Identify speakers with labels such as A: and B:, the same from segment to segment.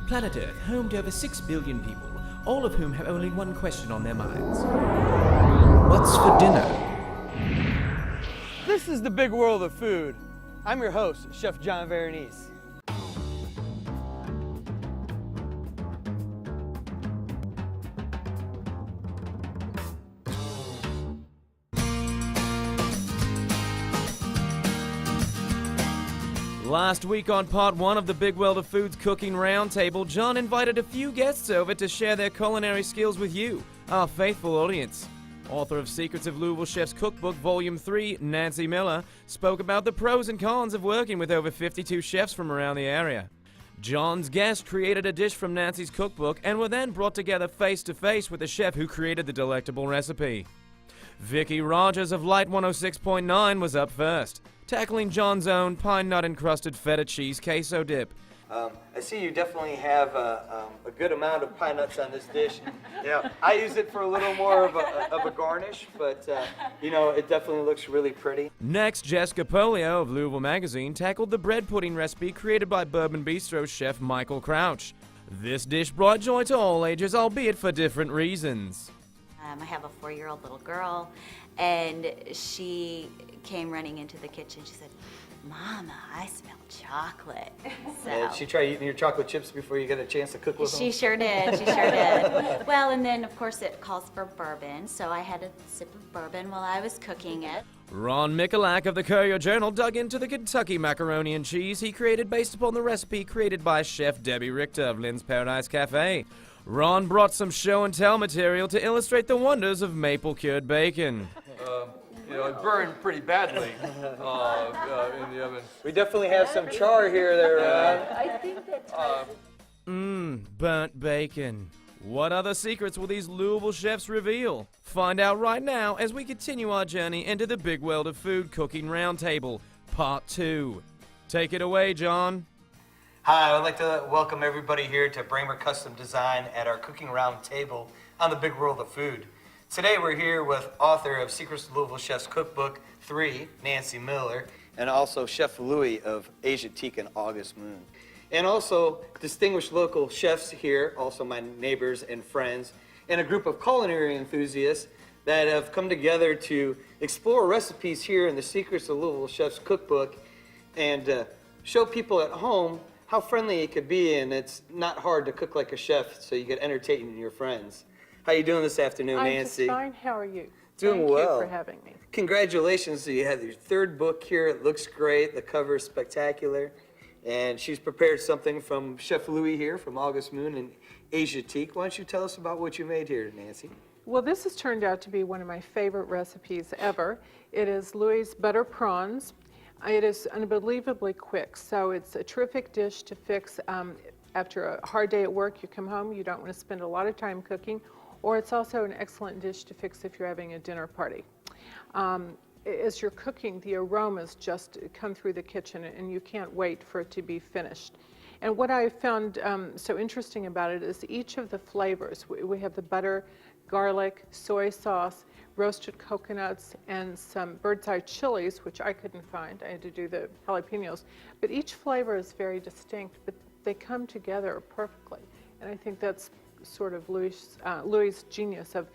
A: Planet Earth, home to over 6 billion people, all of whom have only one question on their minds. What's for dinner?
B: This is the big world of food. I'm your host, Chef John Vero Nice.
A: Last week on part 1 of the Big World of Food's Cooking Roundtable, John invited a few guests over to share their culinary skills with you, our faithful audience. Author of Secrets of Louisville Chef's Cookbook, Volume 3, Nancy Miller, spoke about the pros and cons of working with over 52 chefs from around the area. John's guests created a dish from Nancy's cookbook and were then brought together face-to-face with the chef who created the delectable recipe. Vicki Rogers of Light 106.9 was up first, tackling John's own pine nut encrusted feta cheese queso dip.
B: I see you definitely have a good amount of pine nuts on this dish. Yeah, I use it for a little more of a garnish, but you know, it definitely looks really pretty.
A: Next, Jessica Polio of Louisville Magazine tackled the bread pudding recipe created by Bourbon Bistro chef Michael Crouch. This dish brought joy to all ages, albeit for different reasons.
C: I have a 4-year-old little girl, and she came running into the kitchen. She said, "Mama, I smell chocolate." So
B: Did she try eating your chocolate chips before you get a chance to cook with them?
C: she sure did. She sure did. Well, and then of course it calls for bourbon, so I had a sip of bourbon while I was cooking it.
A: Ron Michalak of the Courier-Journal dug into the Kentucky macaroni and cheese he created based upon the recipe created by Chef Debbie Richter of Lynn's Paradise Cafe. Ron brought some show and tell material to illustrate the wonders of maple-cured bacon.
D: You know, it burned pretty badly in the oven.
B: We definitely have some char here there.
C: I think that
A: Burnt bacon. What other secrets will these Louisville chefs reveal? Find out right now as we continue our journey into the big world of food cooking roundtable, part 2. Take it away, John.
B: Hi, I'd like to welcome everybody here to Bramer Custom Design at our cooking round table on the big world of food. Today we're here with author of Secrets of Louisville Chef's Cookbook 3, Nancy Miller, and also Chef Louis of Asiatique and August Moon. And also distinguished local chefs here, also my neighbors and friends, and a group of culinary enthusiasts that have come together to explore recipes here in the Secrets of Louisville Chef's Cookbook and show people at home how friendly it could be, and it's not hard to cook like a chef, so you get entertaining your friends. How you doing this afternoon, Nancy?
E: I'm just fine. How are you?
B: Doing
E: Thank
B: well.
E: you for having me.
B: Congratulations. So you have your 3rd book here. It looks great. The cover is spectacular. And she's prepared something from Chef Louis here from August Moon and Asiatique. Why don't you tell us about what you made here, Nancy?
E: Well, this has turned out to be one of my favorite recipes ever. It is Louis' butter prawns. It is unbelievably quick, so it's a terrific dish to fix after a hard day at work. You come home, you don't want to spend a lot of time cooking, or it's also an excellent dish to fix if you're having a dinner party. As you're cooking, the aromas just come through the kitchen, and you can't wait for it to be finished. And what I found so interesting about it is each of the flavors. We have the butter, garlic, soy sauce, roasted coconuts, and some bird's eye chilies, which I couldn't find. I had to do the jalapenos. But each flavor is very distinct, but they come together perfectly. And I think that's sort of Louis' genius of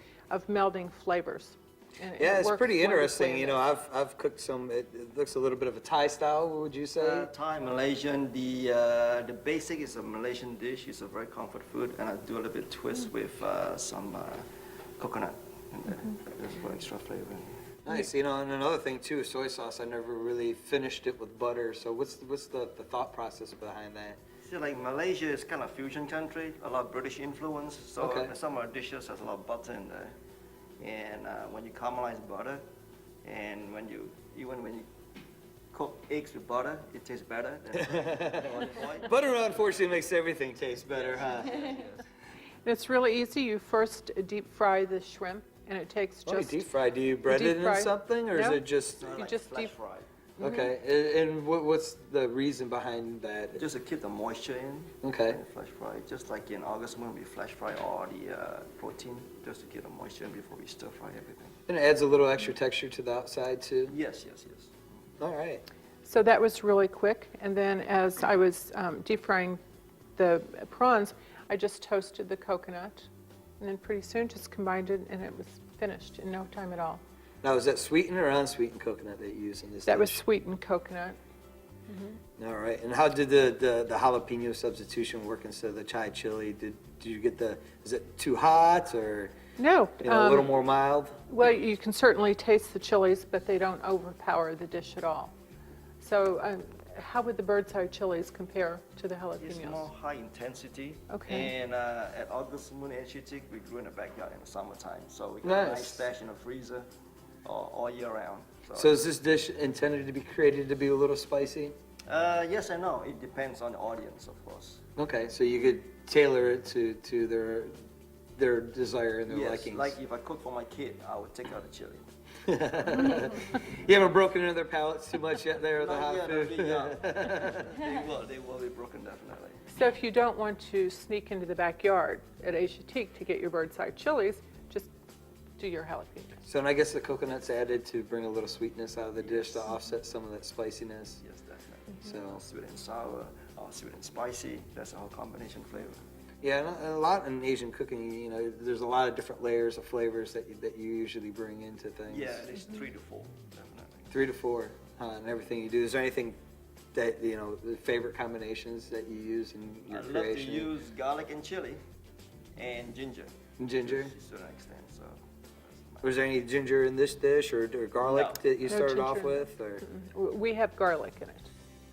E: melding flavors. And
B: Yeah, it's pretty
E: wonderfully
B: interesting.
E: in
B: You
E: this.
B: know, I've cooked some. It looks a little bit of a Thai style. What would you say?
F: Thai, Malaysian, the basic is a Malaysian dish. It's a very comfort food, and I do a little bit twist with some coconut. And there's one extra flavor.
B: Nice. You know, and another thing too, soy sauce. I never really finished it with butter. So what's the thought process behind that?
F: See, like Malaysia is kind of fusion country, a lot of British influence. So
B: Okay.
F: some of our dishes has a lot of butter in there. And when you caramelize butter, and when you cook eggs with butter, it tastes better than olive oil.
B: Butter, unfortunately, makes everything taste better, huh?
E: It's really easy. You first deep fry the shrimp, and it takes
B: Oh, you
E: just
B: deep fry. Do you bread it
E: deep
B: in
E: fry.
B: something, or is
E: No.
B: it just?
E: You just
F: flash
E: deep
F: fry.
B: Okay. And what's the reason behind that?
F: Just to keep the moisture in.
B: Okay.
F: And flash fry, just like in August when we flash fry all the protein, just to keep the moisture in before we stir fry everything.
B: And it adds a little extra texture to the outside too.
F: Yes.
B: All right.
E: So that was really quick. And then as I was deep frying the prawns, I just toasted the coconut, and then pretty soon just combined it, and it was finished in no time at all.
B: Now, is that sweetened or unsweetened coconut that you use in this
E: That was
B: dish?
E: sweetened coconut.
B: All right. And how did the jalapeno substitution work instead of the chai chili? Did you get is it too hot or
E: No.
B: a little more mild?
E: Well, you can certainly taste the chilies, but they don't overpower the dish at all. So how would the bird's eye chilies compare to the
F: It's
E: jalapenos?
F: more high intensity.
E: Okay.
F: And at August Moon and Chitik, we grew in the backyard in the summertime. So we got a
B: Nice.
F: nice stash in the freezer all year round.
B: So is this dish intended to be created to be a little spicy?
F: Yes and no. It depends on the audience, of course.
B: Okay, so you could tailor it to their desire and their
F: Yes,
B: likings.
F: like if I cook for my kid, I would take out the chili.
B: You haven't broken into their palates too much yet there with the
F: Not
B: hot
F: yet,
B: food?
F: but yeah. They will be broken definitely.
E: So if you don't want to sneak into the backyard at Asiatique to get your bird's eye chilies, just do your jalapenos.
B: So and I guess the coconut's added to bring a little sweetness out of the dish to offset some of that spiciness.
F: Yes, definitely.
B: So
F: Sweet and sour, or sweet and spicy. That's our combination flavor.
B: yeah, and a lot in Asian cooking, there's a lot of different layers of flavors that you usually bring into things.
F: Yeah, at least 3 to 4, definitely.
B: 3 to 4 in everything you do. Is there anything that the favorite combinations that you use in your
F: I love to
B: creation?
F: use garlic and chili, and ginger.
B: And ginger?
F: To a certain extent. So.
B: Was there any ginger in this dish or garlic
F: No.
B: that you
E: No
B: started off
E: ginger.
B: with? Or
E: We have garlic in it,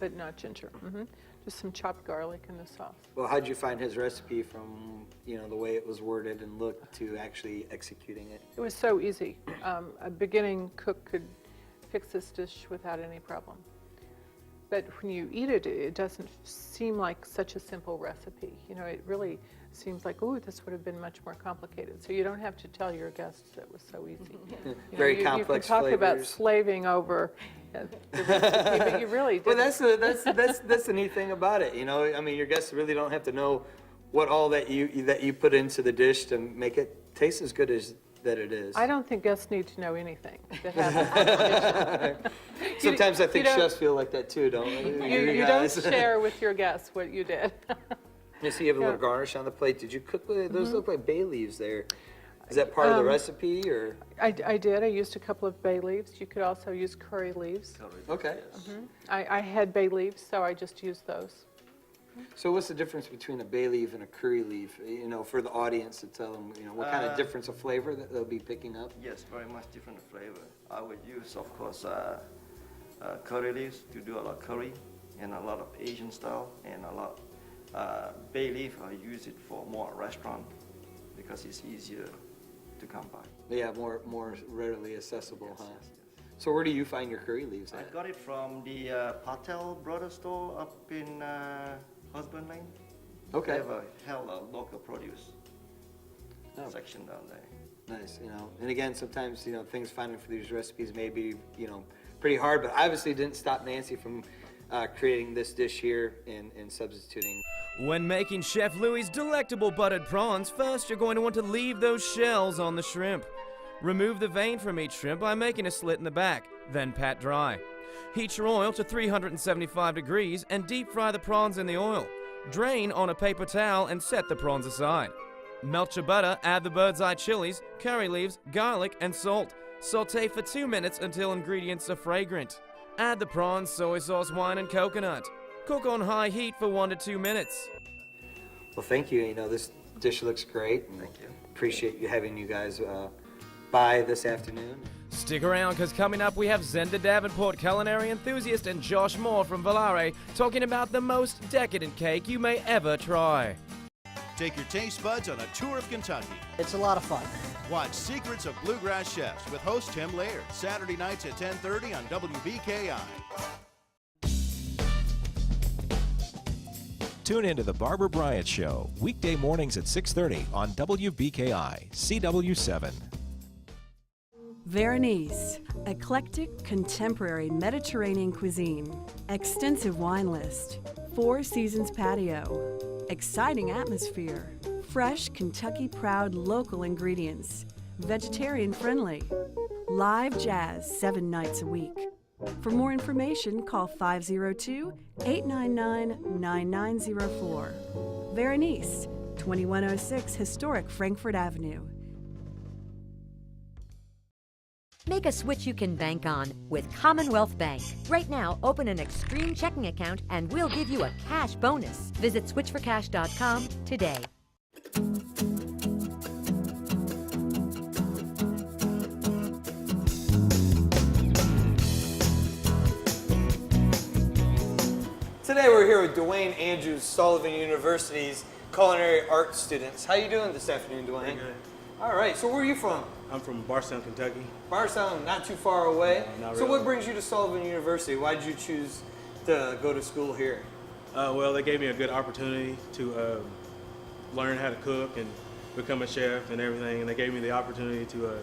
E: but not ginger. Just some chopped garlic in the sauce.
B: well, how'd you find his recipe from the way it was worded and looked to actually executing it?
E: It was so easy. A beginning cook could fix this dish without any problem. But when you eat it, it doesn't seem like such a simple recipe. It really seems like, oh, this would have been much more complicated. So you don't have to tell your guests it was so easy.
B: Very complex
E: You can talk about
B: flavors.
E: slaving over the recipe, but you really
B: Well,
E: didn't.
B: that's the neat thing about it. I mean, your guests really don't have to know what all that you put into the dish to make it taste as good as that it is.
E: I don't think guests need to know anything that happens.
B: Sometimes I think
E: don't-
B: chefs feel like that too, don't they?
E: You don't share with your guests what you did.
B: You see, you have a little
E: Yeah.
B: garnish on the plate. Did you cook with those? Look like bay leaves there. Is that part of the recipe or?
E: I did. I used a couple of bay leaves. You could also use curry leaves.
B: Okay.
E: I had bay leaves, so I just used those.
B: So what's the difference between a bay leaf and a curry leaf? For the audience to tell them, what kind of difference of flavor that they'll be picking up?
F: Yes, very much different flavor. I would use, of course, curry leaves to do a lot of curry and a lot of Asian style, and a lot bay leaf. I use it for more restaurant because it's easier to come by.
B: Yeah, more readily accessible, huh?
F: Yes.
B: So where do you find your curry leaves
F: I
B: at?
F: got it from the Patel Brothers store up in Husband Lane.
B: Okay.
F: They have a hell of local produce
B: Oh.
F: section down there.
B: Nice, and again, sometimes, things finding for these recipes may be, pretty hard, but obviously didn't stop Nancy from creating this dish here and substituting.
A: When making Chef Louie's delectable buttered prawns, first you're going to want to leave those shells on the shrimp. Remove the vein from each shrimp by making a slit in the back, then pat dry. Heat your oil to 375 degrees and deep fry the prawns in the oil. Drain on a paper towel and set the prawns aside. Melt your butter, add the bird's eye chilies, curry leaves, garlic, and salt. Sauté for 2 minutes until ingredients are fragrant. Add the prawns, soy sauce, wine, and coconut. Cook on high heat for 1 to 2 minutes.
B: Well, thank you. This dish looks great. And
F: Thank you.
B: Appreciate you having you guys by this afternoon.
A: Stick around, because coming up we have Zenda Davenport, culinary enthusiast, and Josh Moore from Volare talking about the most decadent cake you may ever try.
G: Take your taste buds on a tour of Kentucky.
H: It's a lot of fun.
G: Watch Secrets of Bluegrass Chefs with host Tim Laird, Saturday nights at 10:30 on WBKI.
I: Tune in to The Barbara Bryant Show, weekday mornings at 6:30 on WBKI, CW7.
J: Vero Nice, eclectic, contemporary Mediterranean cuisine, extensive wine list, 4 seasons patio, exciting atmosphere, fresh Kentucky proud local ingredients, vegetarian friendly, live jazz 7 nights a week. For more information, call 502-899-9904. Vero Nice, 2106 Historic Frankfurt Avenue.
H: Make a switch you can bank on with Commonwealth Bank. Right now, open an Extreme checking account and we'll give you a cash bonus. Visit switchforcash.com today.
B: Today we're here with Dwayne Andrews, Sullivan University's culinary arts students. How you doing this afternoon, Dwayne?
K: Pretty good.
B: All right, so where are you from?
K: I'm from Barstown, Kentucky.
B: Barstown, not too far away.
K: Not
B: So
K: really.
B: what brings you to Sullivan University? Why did you choose to go to school here?
K: Well, they gave me a good opportunity to learn how to cook and become a chef and everything, and they gave me the opportunity to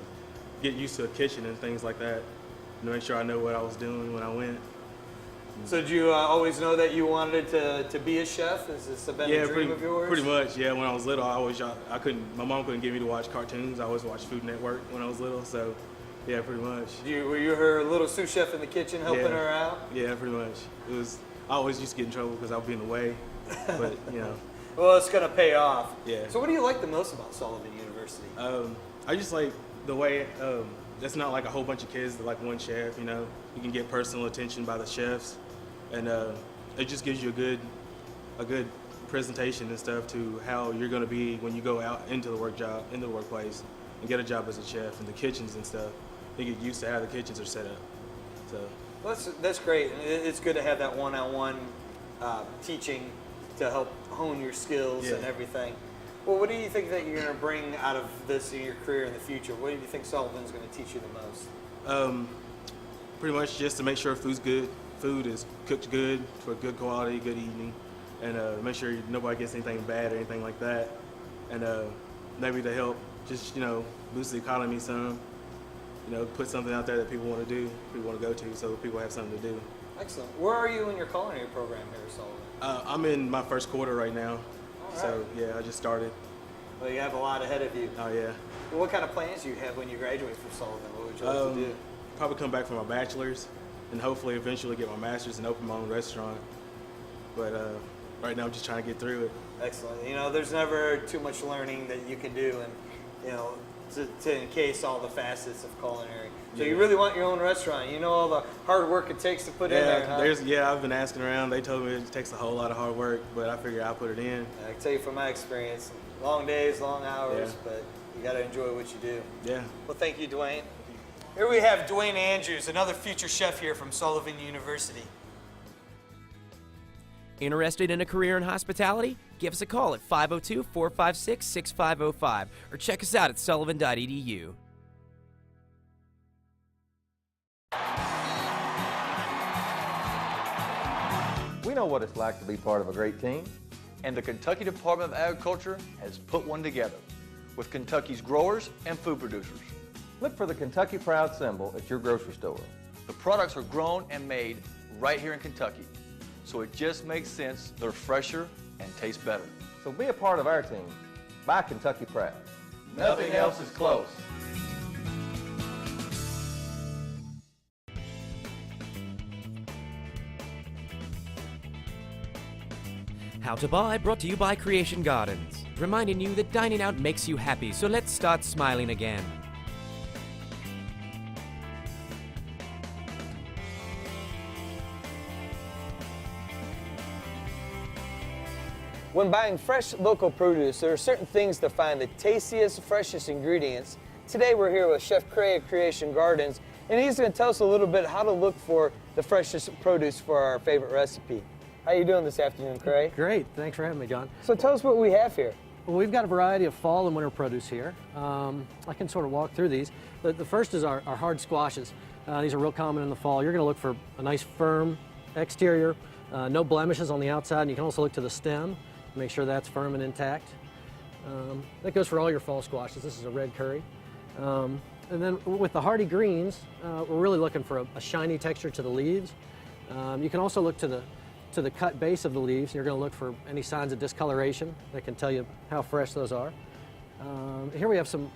K: get used to a kitchen and things like that, and to make sure I know what I was doing when I went.
B: So did you always know that you wanted to be a chef? Has this been a dream of yours?
K: Pretty much, yeah. When I was little, my mom couldn't get me to watch cartoons. I always watched Food Network when I was little, so yeah, pretty much.
B: Were you her little sous chef in the kitchen helping her out?
K: Yeah, pretty much. I always used to get in trouble because I would be in the way, but you know.
B: Well, it's gonna pay off.
K: Yeah.
B: So what do you like the most about Sullivan University?
K: I just like the way it's not like a whole bunch of kids that like one chef. You know, you can get personal attention by the chefs, and it just gives you a good presentation and stuff to how you're going to be when you go out into the workplace and get a job as a chef in the kitchens and stuff. You get used to how the kitchens are set up. So.
B: Well, that's great. It's good to have that one-on-one teaching to help hone your skills and everything. Well, what do you think that you're going to bring out of this in your career in the future? What do you think Sullivan's going to teach you the most?
K: Pretty much just to make sure food's good. Food is cooked good for good quality, good eating, and make sure nobody gets anything bad or anything like that. And maybe to help just, boost the economy some, put something out there that people want to do, people want to go to, so people have something to do.
B: Excellent. Where are you in your culinary program here at Sullivan?
K: I'm in my first quarter right now.
B: All
K: So
B: right.
K: yeah, I just started.
B: Well, you have a lot ahead of you.
K: Oh yeah.
B: Well, what kind of plans do you have when you graduate from Sullivan? What would you like to do?
K: Probably come back for my bachelor's, and hopefully eventually get my master's and open my own restaurant. But right now I'm just trying to get through it.
B: Excellent. There's never too much learning that you can do, and to encase all the facets of culinary. So you really want your own restaurant. You know all the hard work it takes to put in there, huh?
K: I've been asking around. They told me it takes a whole lot of hard work, but I figure I'll put it in.
B: I can tell you from my experience, long days, long hours, but you got to enjoy what you do.
K: Yeah.
B: Well, thank you, Dwayne. Here we have Dwayne Andrews, another future chef here from Sullivan University.
A: Interested in a career in hospitality? Give us a call at 502-456-6505 or check us out at sullivan.edu.
L: We know what it's like to be part of a great team.
D: And the Kentucky Department of Agriculture has put one together with Kentucky's growers and food producers.
L: Look for the Kentucky Proud symbol at your grocery store.
D: The products are grown and made right here in Kentucky, so it just makes sense they're fresher and taste better.
L: So be a part of our team. Buy Kentucky Proud.
D: Nothing else is close.
A: How to Buy brought to you by Creation Gardens, reminding you that dining out makes you happy, so let's start smiling again.
B: When buying fresh local produce, there are certain things to find the tastiest, freshest ingredients. Today we're here with Chef Cray of Creation Gardens, and he's going to tell us a little bit how to look for the freshest produce for our favorite recipe. How you doing this afternoon, Cray?
M: Great, thanks for having me, John.
B: So tell us what we have here.
M: Well, we've got a variety of fall and winter produce here. I can sort of walk through these. The first is our hard squashes. These are real common in the fall. You're going to look for a nice firm exterior, no blemishes on the outside, and you can also look to the stem, make sure that's firm and intact. That goes for all your fall squashes. This is a red curry. And then with the hardy greens, we're really looking for a shiny texture to the leaves. You can also look to the cut base of the leaves, and you're going to look for any signs of discoloration that can tell you how fresh those are. Here we have some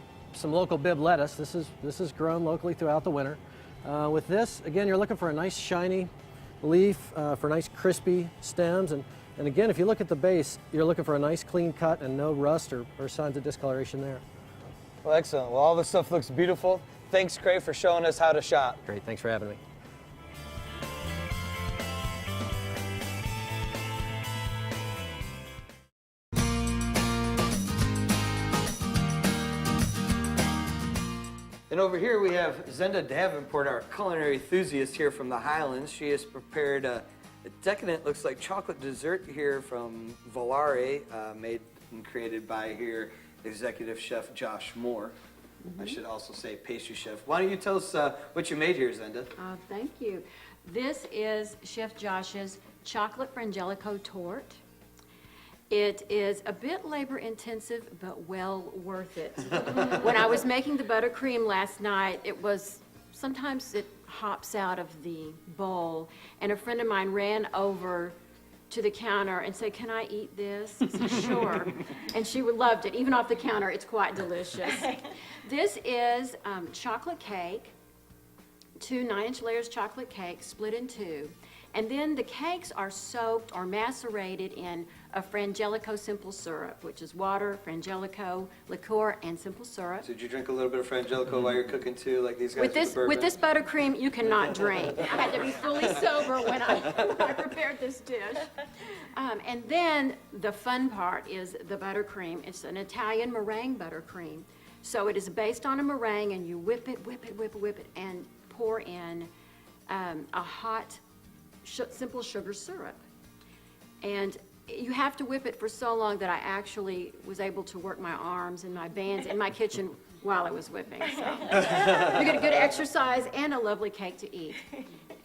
M: local Bibb lettuce. This is grown locally throughout the winter. With this, again, you're looking for a nice shiny leaf, for nice crispy stems, and again, if you look at the base, you're looking for a nice clean cut and no rust or signs of discoloration there.
B: Well, excellent. Well, all this stuff looks beautiful. Thanks, Craig, for showing us how to shop.
M: Great, thanks for having me.
B: And over here we have Zenda Davenport, our culinary enthusiast here from the Highlands. She has prepared a decadent, looks like chocolate dessert here from Volare, made and created by here executive chef Josh Moore. I should also say pastry chef. Why don't you tell us what you made here, Zenda?
N: Thank you. This is Chef Josh's chocolate frangelico torte. It is a bit labor intensive, but well worth it. When I was making the buttercream last night, sometimes it hops out of the bowl, and a friend of mine ran over to the counter and said, "Can I eat this?" I said, "Sure." And she loved it. Even off the counter, it's quite delicious. This is chocolate cake, 2 9-inch layers chocolate cake split in 2. And then the cakes are soaked or macerated in a frangelico simple syrup, which is water, frangelico, liqueur, and simple syrup.
B: So did you drink a little bit of frangelico while you're cooking too, like these guys
N: With this buttercream, you cannot drink. I had to be fully sober when I prepared this dish. And then the fun part is the buttercream. It's an Italian meringue buttercream. So it is based on a meringue, and you whip it, and pour in a hot, simple sugar syrup. And you have to whip it for so long that I actually was able to work my arms and my bands in my kitchen while I was whipping. So you get a good exercise and a lovely cake to eat.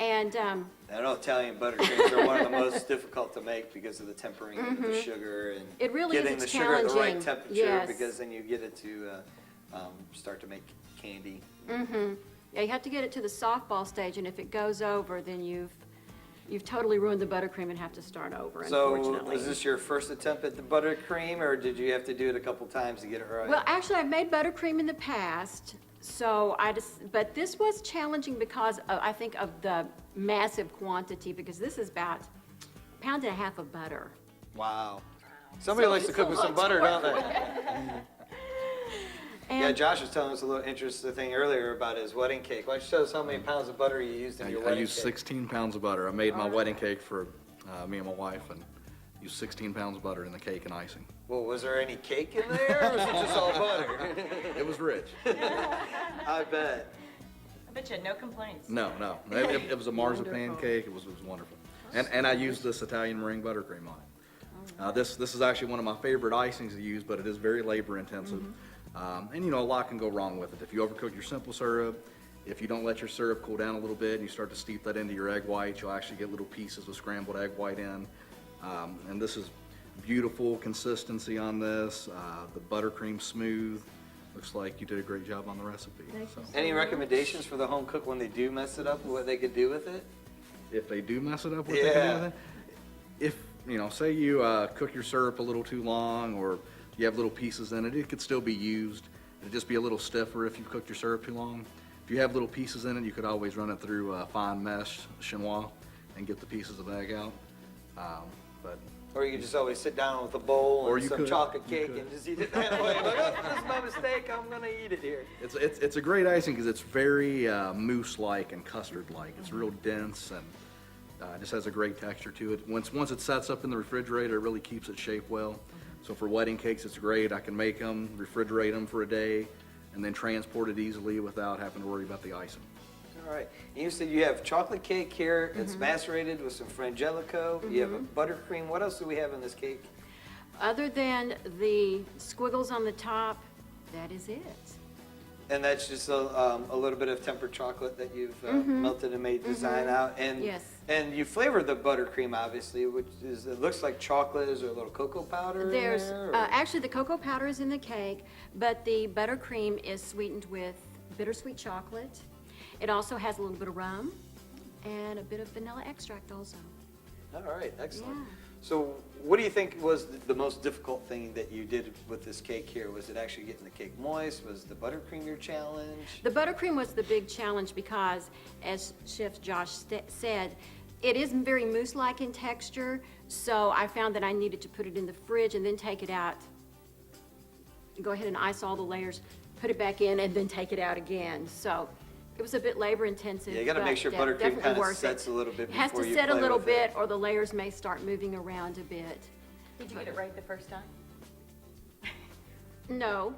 N: And
B: I know Italian buttercreams are one of the most difficult to make because of the tempering of the sugar and
N: it really
B: getting
N: is,
B: the
N: it's
B: sugar at the right
N: challenging.
B: temperature,
N: Yes.
B: because then you get it to start to make candy.
N: Yeah, you have to get it to the softball stage, and if it goes over, then you've totally ruined the buttercream and have to start over,
B: So
N: unfortunately.
B: was this your first attempt at the buttercream, or did you have to do it a couple times to get it right?
N: Well, actually, I've made buttercream in the past, so but this was challenging because I think of the massive quantity, because this is about 1.5 pounds of butter.
B: Wow. Somebody likes to cook with some butter, don't they? Yeah, Josh was telling us a little interesting thing earlier about his wedding cake. Why don't you tell us how many pounds of butter you used in your wedding
O: I used
B: cake?
O: 16 pounds of butter. I made my wedding cake for me and my wife, and used 16 pounds of butter in the cake and icing.
B: Well, was there any cake in there, or was it just all butter?
O: It was rich.
B: I bet.
P: I bet you had no complaints.
O: No. It was a marzipan cake. It was wonderful. And I used this Italian meringue buttercream on it. This is actually one of my favorite icings to use, but it is very labor intensive. And a lot can go wrong with it. If you overcook your simple syrup, if you don't let your syrup cool down a little bit and you start to steep that into your egg white, you'll actually get little pieces of scrambled egg white in. And this is beautiful consistency on this. The buttercream smooth. Looks like you did a great job on the recipe. So.
B: Any recommendations for the home cook when they do mess it up, what they could do with it?
O: If they do mess it up, what they can do with it? If, say you cook your syrup a little too long, or you have little pieces in it, it could still be used. It'd just be a little stiffer if you cooked your syrup too long. If you have little pieces in it, you could always run it through fine mesh chinois and get the pieces of egg out.
B: Or you could just always sit down with a bowl
O: Or
B: and
O: you
B: some
O: could.
B: chocolate cake and just eat it that way. Like, oh, this is my mistake, I'm gonna eat it here.
O: It's a great icing because it's very mousse-like and custard-like. It's real dense and just has a great texture to it. Once it sets up in the refrigerator, it really keeps its shape well. So for wedding cakes, it's great. I can make them, refrigerate them for a day, and then transport it easily without having to worry about the icing.
B: All right. You said you have chocolate cake here. It's macerated with some frangelico. You have a buttercream. What else do we have in this cake?
N: Other than the squiggles on the top, that is it.
B: And that's just a little bit of tempered chocolate that you've melted and made design out. And
N: Yes.
B: And you flavored the buttercream, obviously, which is, it looks like chocolate. Is there a little cocoa powder
N: There's
B: in there? Or?
N: actually the cocoa powder is in the cake, but the buttercream is sweetened with bittersweet chocolate. It also has a little bit of rum and a bit of vanilla extract also.
B: All right, excellent.
N: Yeah.
B: So what do you think was the most difficult thing that you did with this cake here? Was it actually getting the cake moist? Was the buttercream your challenge?
N: The buttercream was the big challenge because, as Chef Josh said, it is very mousse-like in texture, so I found that I needed to put it in the fridge and then take it out. Go ahead and ice all the layers, put it back in, and then take it out again. So it was a bit labor-intensive.
B: Yeah, you got to make sure buttercream kind of sets a little bit before you play with it.
N: It has to set a little bit, or the layers may start moving around a bit.
P: Did you get it right the first time?
N: No.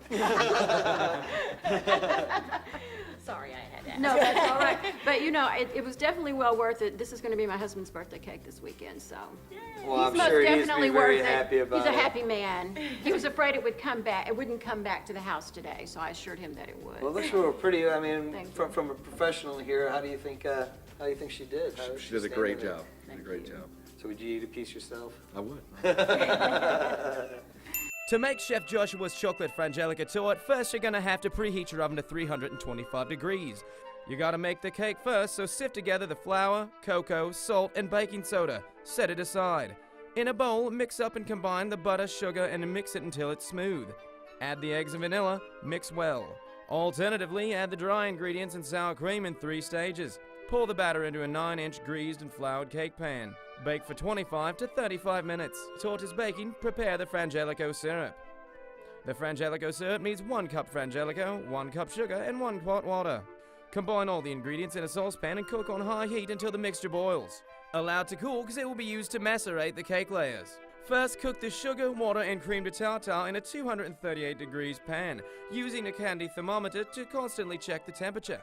P: Sorry, I had to ask.
N: No, that's all right. But you know, it was definitely well worth it. This is going to be my husband's birthday cake this weekend, so.
B: Well, I'm
N: He's most
B: sure he's
N: definitely
B: very
N: worth it.
B: happy about
N: He's a
B: it.
N: happy man. He was afraid it would come back. It wouldn't come back to the house today, so I assured him that it would.
B: Well, looks real pretty. I mean,
N: Thank
B: from a professional here, how do you think she did? How
O: She did a great job. Did a great job.
B: So would you eat a piece yourself?
O: I would.
A: To make Chef Joshua's chocolate frangelica torte, first you're gonna have to preheat your oven to 325 degrees. You gotta make the cake first, so sift together the flour, cocoa, salt, and baking soda. Set it aside. In a bowl, mix up and combine the butter, sugar, and mix it until it's smooth. Add the eggs and vanilla, mix well. Alternatively, add the dry ingredients and sour cream in 3 stages. Pour the batter into a 9-inch greased and floured cake pan. Bake for 25 to 35 minutes. Torte is baking, prepare the frangelico syrup. The frangelico syrup needs 1 cup frangelico, 1 cup sugar, and 1 quart water. Combine all the ingredients in a saucepan and cook on high heat until the mixture boils. Allow it to cool because it will be used to macerate the cake layers. First, cook the sugar, water, and cream de tartare in a 238 degrees pan, using a candy thermometer to constantly check the temperature.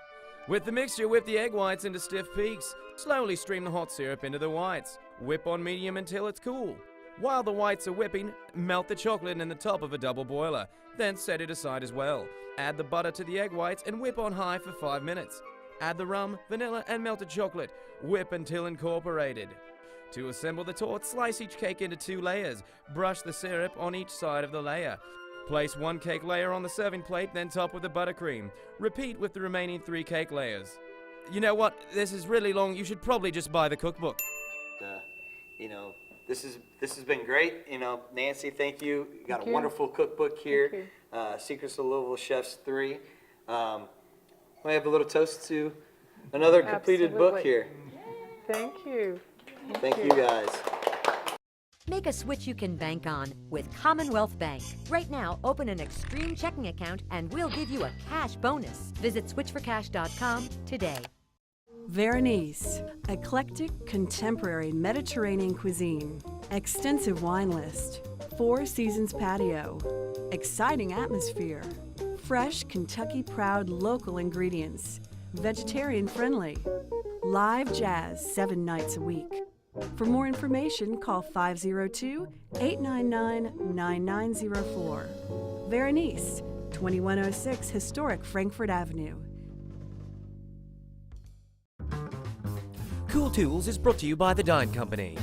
A: With the mixture, whip the egg whites into stiff peaks. Slowly stream the hot syrup into the whites. Whip on medium until it's cool. While the whites are whipping, melt the chocolate in the top of a double boiler. Then set it aside as well. Add the butter to the egg whites and whip on high for 5 minutes. Add the rum, vanilla, and melted chocolate. Whip until incorporated. To assemble the torte, slice each cake into 2 layers. Brush the syrup on each side of the layer. Place 1 cake layer on the serving plate, then top with the buttercream. Repeat with the remaining 3 cake layers. You know what? This is really long. You should probably just buy the cookbook.
B: You know, this has been great. You know, Nancy, thank you. You got
E: Thank
B: a
E: you.
B: wonderful cookbook here.
E: Thank
B: Secrets of Louisville Chefs 3. We have a little toast to another completed book
E: Absolutely.
B: here.
E: Thank you.
B: Thank you guys.
H: Make a switch you can bank on with Commonwealth Bank. Right now, open an Extreme checking account and we'll give you a cash bonus. Visit switchforcash.com today.
J: Vero Nice, eclectic, contemporary Mediterranean cuisine, extensive wine list, 4 seasons patio, exciting atmosphere, fresh Kentucky-proud local ingredients, vegetarian friendly, live jazz 7 nights a week. For more information, call 502-899-9904. Vero Nice, 2106 Historic Frankfurt Avenue.
A: Cool Tools is brought to you by the Dine Company.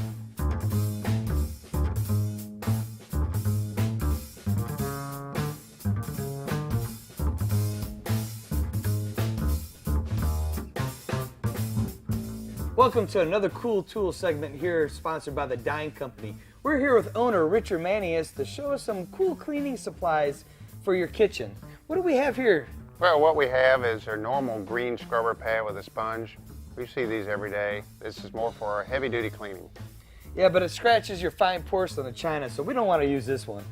B: Welcome to another Cool Tool segment here, sponsored by the Dine Company. We're here with owner Richard Manius to show us some cool cleaning supplies for your kitchen. What do we have here?
Q: Well, what we have is our normal green scrubber pad with a sponge. We see these every day. This is more for our heavy-duty cleaning.
B: Yeah, but it scratches your fine porcelain and china, so we don't want to use this one.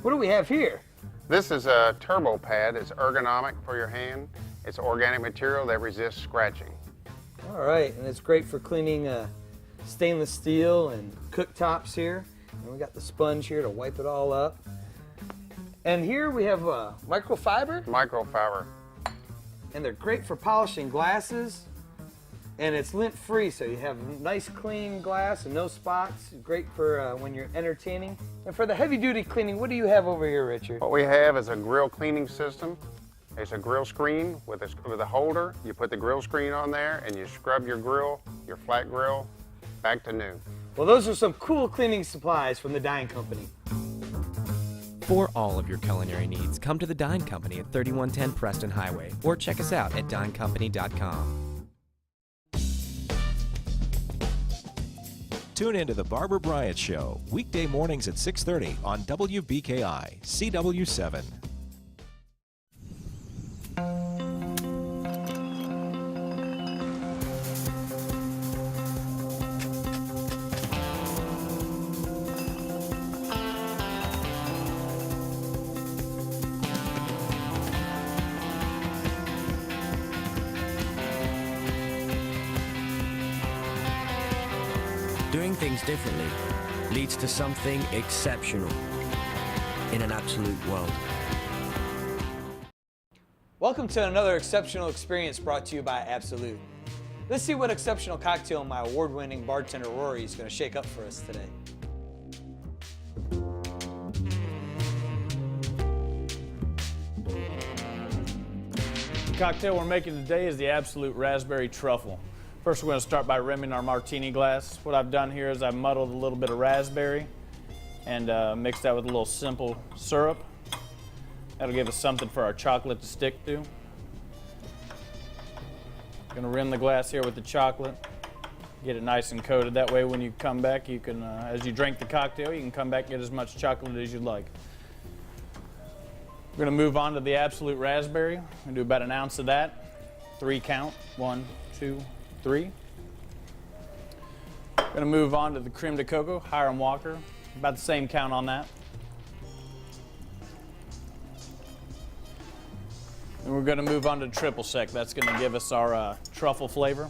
B: What do we have here?
Q: This is a turbo pad. It's ergonomic for your hand. It's organic material that resists scratching.
B: All right, and it's great for cleaning stainless steel and cooktops here. And we got the sponge here to wipe it all up. And here we have microfiber.
Q: Microfiber.
B: And they're great for polishing glasses. And it's lint-free, so you have nice clean glass and no spots. Great for when you're entertaining. And for the heavy-duty cleaning, what do you have over here, Richard?
Q: What we have is a grill cleaning system. It's a grill screen with a holder. You put the grill screen on there and you scrub your grill, your flat grill, back to new.
B: Well, those are some cool cleaning supplies from the Dine Company.
A: For all of your culinary needs, come to the Dine Company at 3110 Preston Highway or check us out at dinecompany.com.
I: Tune in to The Barbara Bryant Show, weekday mornings at 6:30 on WBKI, CW7.
R: Doing things differently leads to something exceptional in an absolute world.
B: Welcome to another exceptional experience brought to you by Absolut. Let's see what exceptional cocktail my award-winning bartender Rory is going to shake up for us today.
S: The cocktail we're making today is the Absolut Raspberry Truffle. First, we're going to start by rimming our martini glass. What I've done here is I've muddled a little bit of raspberry and mixed that with a little simple syrup. That'll give us something for our chocolate to stick to. Going to rim the glass here with the chocolate, get it nice and coated. That way when you come back, you can, as you drink the cocktail, you can come back and get as much chocolate as you'd like. We're going to move on to the Absolut Raspberry. I'm going to do about an ounce of that. 3 count, 1, 2, 3. Going to move on to the Creme de Coco, Hiram Walker. About the same count on that. And we're going to move on to Triple Sec. That's going to give us our truffle flavor.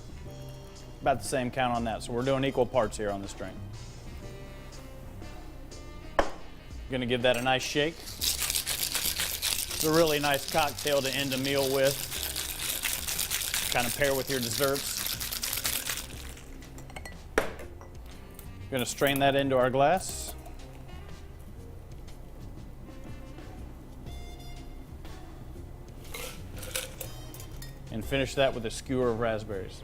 S: About the same count on that. So we're doing equal parts here on this drink. Going to give that a nice shake. It's a really nice cocktail to end a meal with. Kind of pair with your desserts. Going to strain that into our glass. And finish that with a skewer of raspberries.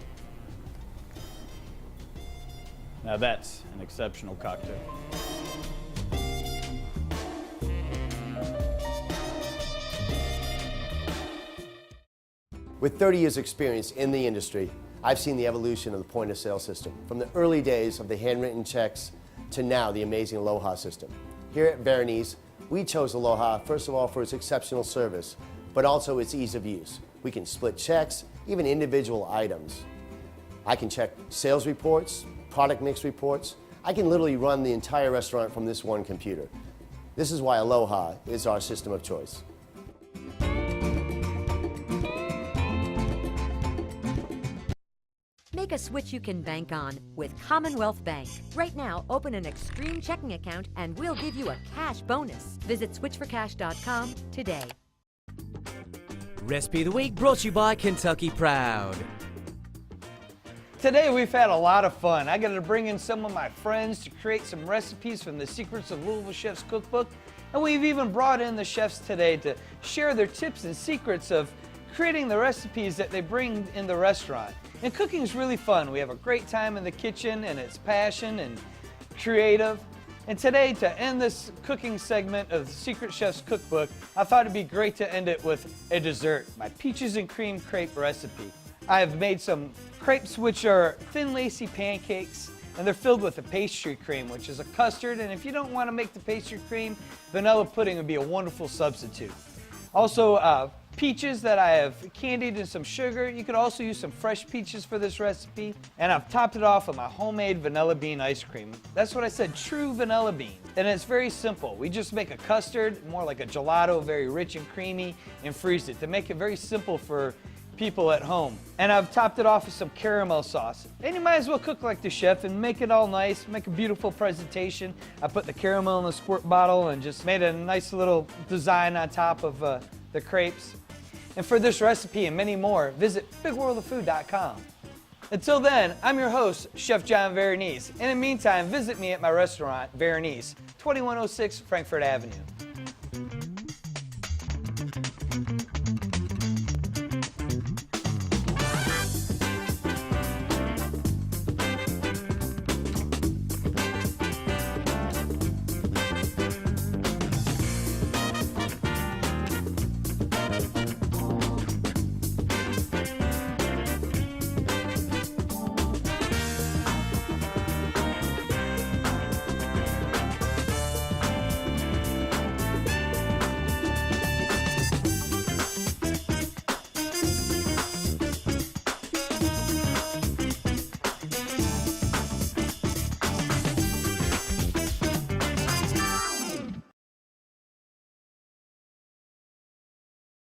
S: Now that's an exceptional cocktail.
T: With 30 years experience in the industry, I've seen the evolution of the point of sale system, from the early days of the handwritten checks to now the amazing Aloha system. Here at Vero Nice, we chose Aloha first of all for its exceptional service, but also its ease of use. We can split checks, even individual items. I can check sales reports, product mix reports. I can literally run the entire restaurant from this one computer. This is why Aloha is our system of choice.
H: Make a switch you can bank on with Commonwealth Bank. Right now, open an Extreme checking account and we'll give you a cash bonus. Visit switchforcash.com today.
A: Recipe of the Week brought to you by Kentucky Proud.
B: Today we've had a lot of fun. I got to bring in some of my friends to create some recipes from the Secrets of Louisville Chef's Cookbook. And we've even brought in the chefs today to share their tips and secrets of creating the recipes that they bring in the restaurant. And cooking is really fun. We have a great time in the kitchen, and it's passion and creative. And today, to end this cooking segment of the Secret Chef's Cookbook, I thought it'd be great to end it with a dessert, my peaches and cream crepe recipe. I have made some crepes, which are thin, lacy pancakes, and they're filled with a pastry cream, which is a custard. And if you don't want to make the pastry cream, vanilla pudding would be a wonderful substitute. Also, peaches that I have candied in some sugar. You could also use some fresh peaches for this recipe. And I've topped it off with my homemade vanilla bean ice cream. That's what I said, true vanilla bean. And it's very simple. We just make a custard, more like a gelato, very rich and creamy, and freeze it to make it very simple for people at home. And I've topped it off with some caramel sauce. And you might as well cook like the chef and make it all nice, make a beautiful presentation. I put the caramel in the squirt bottle and just made a nice little design on top of the crepes. And for this recipe and many more, visit bigworldoffood.com. Until then, I'm your host, Chef John Vero Nice. And in the meantime, visit me at my restaurant, Vero Nice, 2106 Frankfurt Avenue.